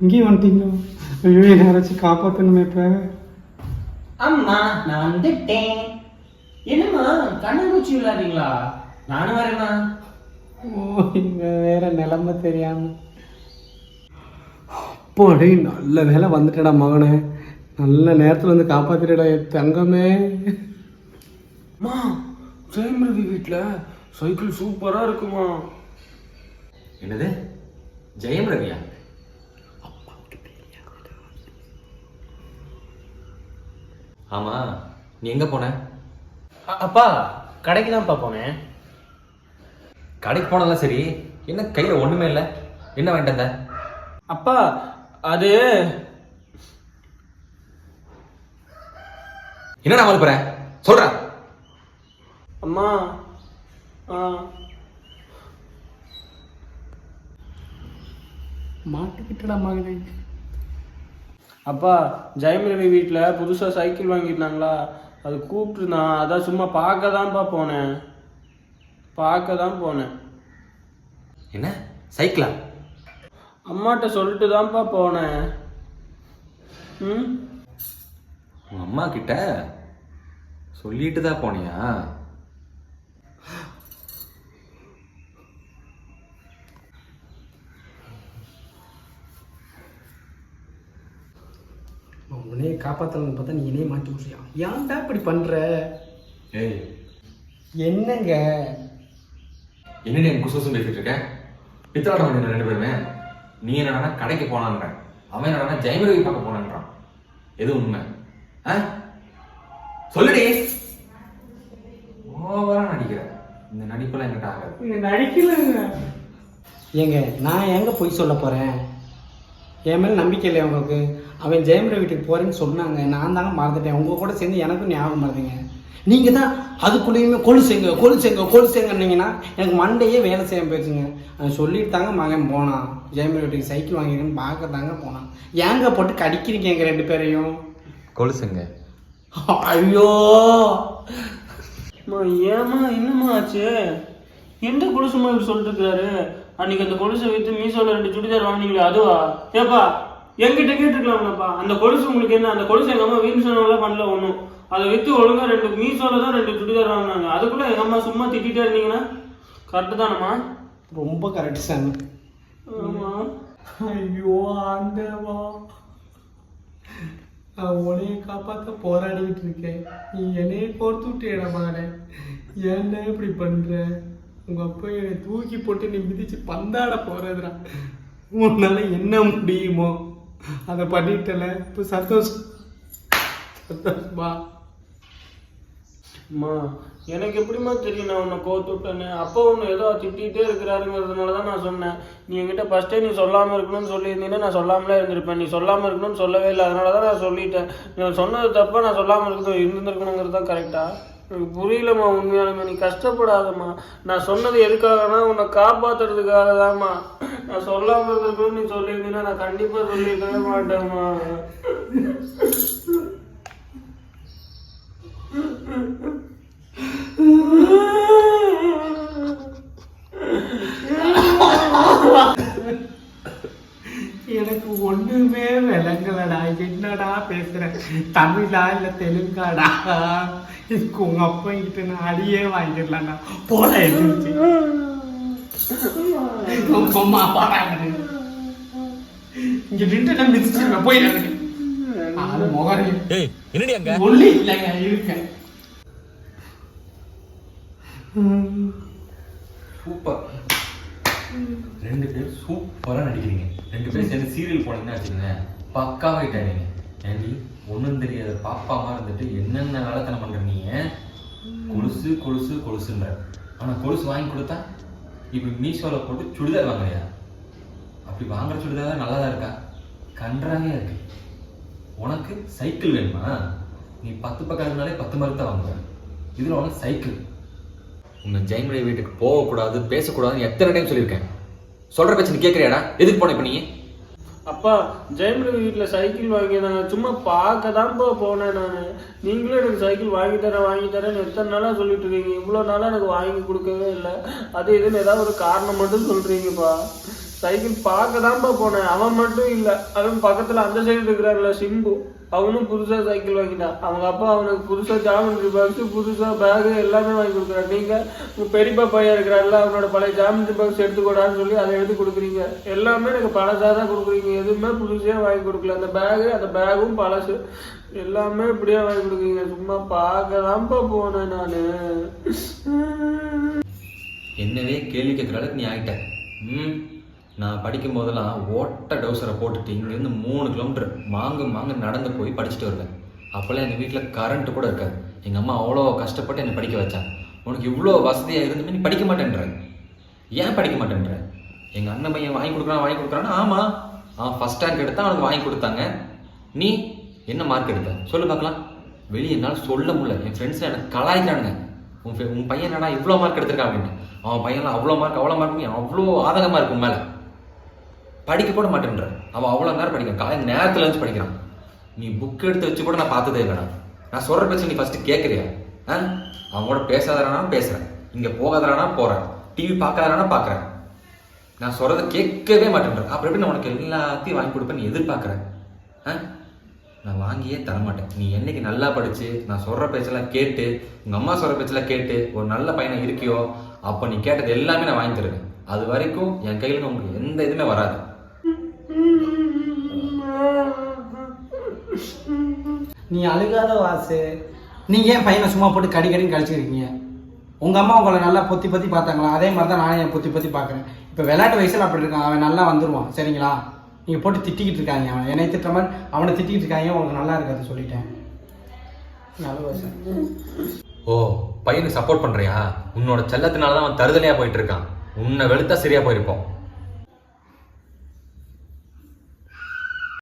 இங்கேயும் வந்துட்டீங்களோ? ஐயோ, என்ன யாராச்சும் காப்பாற்றணுமே இப்போ. அம்மா நான் வந்துட்டேன். என்னம்மா கண்ணாமூச்சி விளையாடுறீங்களா? நானும் வரேம்மா. ஓ, இங்கே வேற நிலமை தெரியாம. அப்போடே நல்ல வேலை வந்துட்டடா மகனே. நல்ல நேரத்தில் வந்து காப்பாற்றிடா என் தங்கமே. மா, ஜெயம் ரவி வீட்டில் சைக்கிள் சூப்பராக இருக்குமா? என்னது? ஜெயம் ரவியா? ஆமா, நீ எங்க போன? அப்பா கடைக்கு தான்ப்பா போனேன். கடைக்கு போனதெல்லாம் சரி, என்ன கையில ஒண்ணுமே இல்லை, என்ன வாங்கிட்டு வந்த? அப்பா அது என்ன நான் போறேன் சொல்றேன். அம்மா மாட்டிக்கிட்டடா மகனே. அப்பா ஜெயம் ரவி வீட்டில் புதுசாக சைக்கிள் வாங்கியிருந்தாங்களா, அது கூப்பிட்டுருந்தான். அதான் சும்மா பார்க்க தான் போனேன். என்ன சைக்கிளா? அம்மாட்ட சொல்லிட்டு தான்ப்பா போனேன். ம், உங்க அம்மா கிட்ட சொல்லிட்டு தான் போனியா? உன்னையே காப்பாற்றணும்னு பார்த்தா நீ என்னையே மாட்டி விட்றியா? ஏன்டா இப்படி பண்ற? ஏய், என்னங்க என்னடி எனக்கு குசு பேசிட்டு இருக்க? பித்தலாட மாட்டேன் ரெண்டு பேருமே. நீ என்னடா கடைக்கு போனான்ற, அவன் என்னடா ஜெயம் ரவி பார்க்க போனான்றான். எது உண்மை? சொல்லுடி. ஓவரா நடிக்கிற. இந்த நடிப்பெல்லாம் என்கிட்ட ஆகாது. நடிக்கலங்க. ஏங்க நான் எங்க போய் சொல்ல போறேன்? என் மேலே நம்பிக்கை இல்லையா உங்களுக்கு? அவன் ஜெயம் ரவி வீட்டுக்கு போறேன்னு சொன்னாங்க, நான் தாங்க மறந்துட்டேன். உங்க கூட சேர்ந்து எனக்கும் ஞாபகம் மறந்துங்க. நீங்கள் தான் அதுக்குள்ளேயுமே கொலுசுங்கன்னீங்கன்னா எனக்கு மண்டையே வேலை செய்ய போயிடுச்சுங்க. சொல்லிட்டு தாங்க மகன் போனான், ஜெயம் ரவி வீட்டுக்கு சைக்கிள் வாங்கிக்கணும்னு பார்க்க தாங்க போனான். ஏங்க போட்டு கடிக்கிறீங்க எங்கள் ரெண்டு பேரையும்? கொலுசுங்க. ஐயோ ஏமா என்னம்மா ஆச்சு? எந்த கொலுசுமா இவர் சொல்லிட்டு இருக்கிறாரு? அன்னைக்கு அந்த கொலுசை விற்று மீசோல 2 சுடிதார் வாங்கினீங்களே அதுவா? ஏப்பா என்கிட்ட கேட்டுருக்கலாம்லப்பா. அந்த கொலுசு உங்களுக்கு என்ன? அந்த கொலுசு எங்கள் அம்மா வீண் சொன்னவங்களாம் பண்ணல ஒன்றும். அதை விற்று ஒழுங்கா 2 மீசோல தான் 2 சுடிதார் வாங்கினாங்க. அதுக்குள்ள எங்கள் அம்மா சும்மா திட்டிகிட்டே இருந்தீங்கன்னா கரெக்டு தானம்மா? ரொம்ப கரெக்டு சாமி. ஆமாம். ஐயோ ஆண்டவா, நான் உன்னைய காப்பாற்ற போராடிக்கிட்டு இருக்கேன், நீ என்னைய கோர்த்து விட்டேட மகனே. ஏன்டா இப்படி பண்ற? உங்க அப்பா என்னை தூக்கி போட்டு நீ மிதிச்சு பந்தாட போறதுடா. உன்னால என்ன முடியுமோ அதை பண்ணிட்டல. இப்போ சந்தோஷமா? அம்மா எனக்கு எப்படிம்மா தெரியும் நான் உன்னை கோத்து விட்டேன்னு? அப்போ ஒன்று ஏதோ திட்டிகிட்டே இருக்கிறாருங்கிறதுனால தான் நான் சொன்னேன். நீ என்கிட்ட ஃபஸ்ட்டே நீ சொல்லாமல் இருக்கணும்னு சொல்லியிருந்தீங்கன்னா நான் சொல்லாமலே இருந்திருப்பேன். நீ சொல்லாமல் இருக்கணும்னு சொல்லவே இல்லை, அதனால தான் நான் சொல்லிட்டேன். நான் சொன்னது தப்பா, நான் சொல்லாமல் இருந்திருக்கணுங்கிறது தான் கரெக்டாக? எனக்கு புரியலம்மா உண்மையாலுமே. நீ கஷ்டப்படாதம்மா. நான் சொன்னது எதுக்காகனா உன்னை காப்பாற்றுறதுக்காக தான்மா. நான் சொல்லாமல் இருந்திருக்கணும்னு நீ சொல்லியிருந்தீங்கன்னா நான் கண்டிப்பாக சொல்லியிருக்கவே மாட்டேம்மா. எனக்கு ஒண்ணுமே விளங்கலடா. என்னடா பேசுறேன்? தமிழா இல்ல தெலுங்காடா? இதுக்கு உங்க அப்பா கிட்ட நான் அடியே வாங்கிடலாம்டா. போல இருந்துச்சு இங்க நின்று மிதிச்சிருக்க போய் முகம் ஒல்லி இல்லைங்க இருக்கேன். சூப்பர். 2 பேரும் சூப்பரா நடிக்கிறீங்க. 2 பேரும் சேர்ந்து சீரியல் போனீங்கன்னா வச்சுக்கோங்க, பக்காவாயிட்டாங்க. ஏன்டி ஒன்றும் தெரியாத பாப்பா மாதிரி இருந்துட்டு என்னென்ன வேலைத்தனம் பண்ற நீங்க? கொலுசு கொலுசு கொலுசுன்ற, ஆனா கொலுசு வாங்கி கொடுத்தா இப்படி மீஷோல போட்டு சுடிதார் வாங்கலையா? அப்படி வாங்குற சுடிதார் தான் நல்லா தான் இருக்கா? கன்றாவே இருக்கு. உனக்கு சைக்கிள் வேணுமா? நீ 10 பக்கம் இருந்தாலே 10 மருந்து தான் வாங்குவேன். இதுல உனக்கு சைக்கிள். உன்னை ஜெயம் ரவி வீட்டுக்கு போகக்கூடாது, பேசக்கூடாதுன்னு எத்தனை டைம் சொல்லியிருக்கேன். சொல்ற பிரச்சனை கேட்குறியாடா? எதுக்கு போன இப்போ நீ? அப்பா ஜெயம் ரவி வீட்டில் சைக்கிள் வாங்கியிருந்தாங்க, சும்மா பார்க்க தான் போனேன் நான். நீங்களும் எனக்கு சைக்கிள் வாங்கி தரேன்னு எத்தனை நாளாக சொல்லிட்டு இருக்கீங்க. இவ்வளோ நாளாக எனக்கு வாங்கி கொடுக்கவே இல்லை. அது இதுன்னு ஏதாவது ஒரு காரணம் மட்டும் சொல்கிறீங்கப்பா. சைக்கிள் பார்க்க தான்ப்பா போனேன். அவன் மட்டும் இல்லை, அவன் பக்கத்தில் அந்த சைடு இருக்கிறாருல சிம்பு, அவனும் புதுசாக சைக்கிள் வாங்கிட்டான். அவங்க அப்பா அவனுக்கு புதுசாக ஜாமெண்ட்ரி பாக்ஸு, புதுசாக பேகு எல்லாமே வாங்கி கொடுக்குறாரு. நீங்கள் உங்கள் பெரியப்பா பையன் இருக்கிறாருல, அவனோட பழைய ஜாமெண்ட்ரி பாக்ஸ் எடுத்துக்கூடாதுன்னு சொல்லி அதை எடுத்து கொடுக்குறீங்க. எல்லாமே எனக்கு பழசாக தான் கொடுக்குறீங்க, எதுவுமே புதுசாக வாங்கி கொடுக்கல. அந்த பேகும் பழசு, எல்லாமே இப்படியே வாங்கி கொடுக்குறீங்க. சும்மா பார்க்க தான்ப்பா போனேன் நான். என்னவே கேள்வி கேட்குற அளவுக்கு நீ ஆகிட்ட. நான் படிக்கும் போதெல்லாம் ஓட்ட டவுசரை போட்டுட்டு இங்கேருந்து 3 கிலோமீட்டர் மாங்கு நடந்து போய் படிச்சுட்டு வருவேன். அப்போல்லாம் எங்கள் வீட்டில் கரண்ட்டு கூட இருக்காது. எங்கள் அம்மா அவ்வளோ கஷ்டப்பட்டு என்னை படிக்க வச்சாங்க. உனக்கு இவ்வளோ வசதியாக இருந்துமே நீ படிக்க மாட்டேன்ற. ஏன் படிக்க மாட்டேன்ற? எங்கள் அண்ணன் பையன் வாங்கி கொடுக்குறான்னா ஆமாம், அவன் ஃபஸ்ட் ரேங்க் எடுத்தான், அவனுக்கு வாங்கி கொடுத்தாங்க. நீ என்ன மார்க் எடுத்த சொல்லு பார்க்கலாம். வெளியே என்னால் சொல்ல முடியல. என் ஃப்ரெண்ட்ஸில் எனக்கு கலாய்க்கிறானுங்க, உன் பையன் என்னடா இவ்வளோ மார்க் எடுத்திருக்கான் அப்படின்னு. அவன் பையன்லாம் அவ்வளோ மார்க் அவ்வளோ ஆதங்கமாக இருக்கும் மேலே. படிக்க கூட மாட்டேன்ற. அவன் அவ்வளோ நேரம் படிக்கிறான், காலையில் நேரத்தில் வச்சு படிக்கிறான். நீ புக் எடுத்து வச்சு கூட நான் பார்த்ததே இல்லைடா. நான் சொல்கிற பிரச்சனை நீ ஃபஸ்ட்டு கேட்குறியா? அவன் கூட பேசாதறானா பேசுகிறேன், இங்கே போகாதறானா போகிறேன், டிவி பார்க்காதறானா பார்க்குறேன். நான் சொல்கிறத கேட்கவே மாட்டேன்றேன். அப்புறம் எப்படி நான் உனக்கு எல்லாத்தையும் வாங்கி கொடுப்பேன் நீ எதிர்பார்க்குறேன்? நான் வாங்கியே தரமாட்டேன். நீ என்னைக்கு நல்லா படித்து நான் சொல்கிற பேச்செல்லாம் கேட்டு, உங்கள் அம்மா சொல்கிற பேச்செல்லாம் கேட்டு ஒரு நல்ல பையனை இருக்கியோ அப்போ நீ கேட்டது எல்லாமே நான் வாங்கி தருவேன். அது வரைக்கும் என் கையில் உங்களுக்கு எந்த இதுவுமே வராது. நீ அழுகாத வாசு. நீங்கள் ஏன் பையனை சும்மா போட்டு கடின்னு கழிச்சுக்கிறீங்க? உங்கள் அம்மா உங்களை நல்லா பொத்தி பார்த்தாங்களா? அதே மாதிரி தான் நானே என் பொத்தி பார்க்குறேன். இப்போ விளையாட்டு வயசில் அப்படி இருக்கான், அவன் நல்லா வந்துடுவான். சரிங்களா? நீங்கள் போட்டு திட்டிக்கிட்டு இருக்காங்க, அவன் என்னை திட்டுற மாதிரி அவனை திட்டிக்கிட்டு இருக்காங்க. உங்களுக்கு நல்லா இருக்காது சொல்லிட்டேன். நல்ல வாசு. ஓ, பையனுக்கு சப்போர்ட் பண்ணுறியா? உன்னோட செல்லத்தினால தான் அவன் தருதலையாக போயிட்டு இருக்கான். உன்னை வெளுத்தா சரியாக போயிருப்போம்.